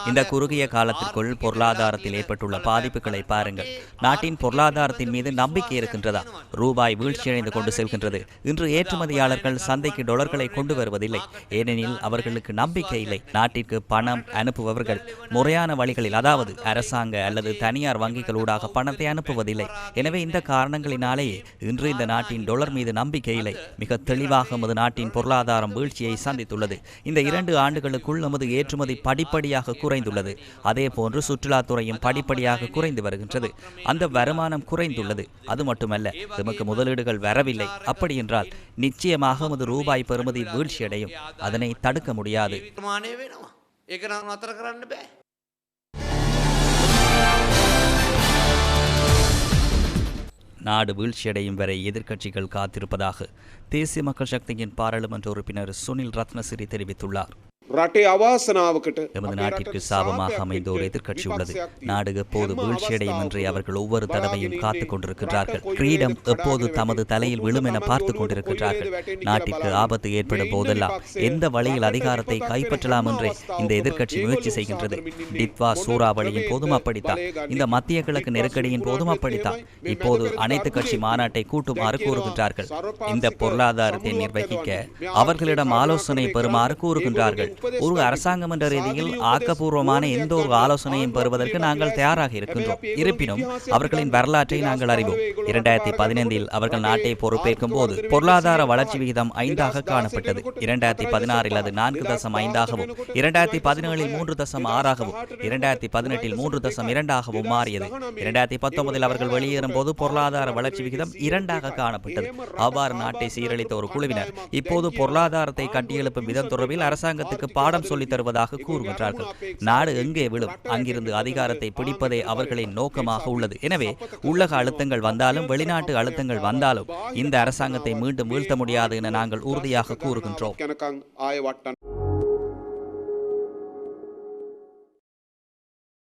இந்த குறுகிய காலத்திற்குள் பொருளாதாரத்தில் ஏற்பட்டுள்ள பாதிப்புகளை பாருங்கள். நாட்டின் பொருளாதாரத்தின் மீது நம்பிக்கை இருக்கின்றதா? ரூபாய் வீழ்ச்சியடைந்து கொண்டு செல்கின்றது. இன்று ஏற்றுமதியாளர்கள் சந்தைக்கு டாலர்களை கொண்டு வருவதில்லை, ஏனெனில் அவர்களுக்கு நம்பிக்கை இல்லை. நாட்டிற்கு பணம் அனுப்புபவர்கள் முறையான வழிகளில், அதாவது அரசாங்க அல்லது தனியார் வங்கிகளூடாக பணத்தை அனுப்புவதில்லை. எனவே இந்த காரணங்களினாலேயே இன்று இந்த நாட்டின் டாலர் மீது நம்பிக்கை இல்லை. மிக தெளிவாக நமது நாட்டின் பொருளாதாரம் வீழ்ச்சியை சந்தித்துள்ளது. இந்த 2 ஆண்டுகளுக்குள் நமது ஏற்றுமதி படிப்படியாக குறைந்துள்ளது. அதே போன்று சுற்றுலாத்துறையும் படிப்படியாக குறைந்து வருகின்றது. அந்த வருமானம் குறைந்துள்ளது. அது மட்டுமல்ல, நமக்கு முதலீடுகள் வரவில்லை. அப்படி என்றால் நிச்சயமாக நமது ரூபாய் பெறுமதி வீழ்ச்சியடையும். அதனை தடுக்க முடியாது. நாடு வீழ்ச்சியடையும் வரை எதிர்க்கட்சிகள் காத்திருப்பதாக தேசிய மக்கள் சக்தியின் பாராளுமன்ற உறுப்பினர் சுனில் ரத்னசிறி தெரிவித்துள்ளார். எமது நாட்டிற்கு சாபமாக அமைந்த ஒரு எதிர்க்கட்சி உள்ளது. நாடு எப்போது வீழ்ச்சியடையும் என்று அவர்கள் ஒவ்வொரு தடவையும் காத்துக் கொண்டிருக்கிறார்கள். கிரீடம் எப்போது தமது தலையில் விழும் என பார்த்துக் கொண்டிருக்கிறார்கள். நாட்டிற்கு ஆபத்து ஏற்படும் போதெல்லாம் எந்த வழியில் அதிகாரத்தை கைப்பற்றலாம் என்றே இந்த எதிர்க்கட்சி முயற்சி செய்கின்றது. டிட்வா சூறாவளியின் போதும் அப்படித்தான். இந்த மத்திய கிழக்கு நெருக்கடியின் போதும் அப்படித்தான். இப்போது அனைத்து கட்சி மாநாட்டை கூட்டுமாறு கூறுகின்றார்கள். இந்த பொருளாதாரத்தை நிர்வகிக்க அவர்களிடம் ஆலோசனை பெறுமாறு கூறுகின்றார்கள். ஒரு அரசாங்கம் என்ற ரீதியில் ஆக்கப்பூர்வமான எந்த ஒரு ஆலோசனையும் பெறுவதற்கு நாங்கள் தயாராக இருக்கின்றோம். இருப்பினும் அவர்களின் வரலாற்றை நாங்கள் அறிவோம். 2015 அவர்கள் நாட்டை பொறுப்பேற்கும் போது பொருளாதார வளர்ச்சி விகிதம் 5 காணப்பட்டது. 2016 அது 4.5 2017 3.6 2018 3.2 மாறியது. 2019 அவர்கள் வெளியேறும் போது பொருளாதார வளர்ச்சி விகிதம் 2 காணப்பட்டது. அவ்வாறு நாட்டை சீரழித்த ஒரு குழுவினர் இப்போது பொருளாதாரத்தை கட்டியெழுப்பும் விதம் தொடர்பில் அரசாங்கத்துக்கு பாடம் சொல்லித் தருவதாக கூறுகின்றார்கள். நாடு எங்கே விழும், அங்கிருந்து அதிகாரத்தை பிடிப்பதே அவர்களின் நோக்கமாக உள்ளது. எனவே உள்ளக அழுத்தங்கள் வந்தாலும் வெளிநாட்டு அழுத்தங்கள் வந்தாலும் இந்த அரசாங்கத்தை மீண்டும் வீழ்த்த முடியாது என நாங்கள் உறுதியாக கூறுகின்றோம்.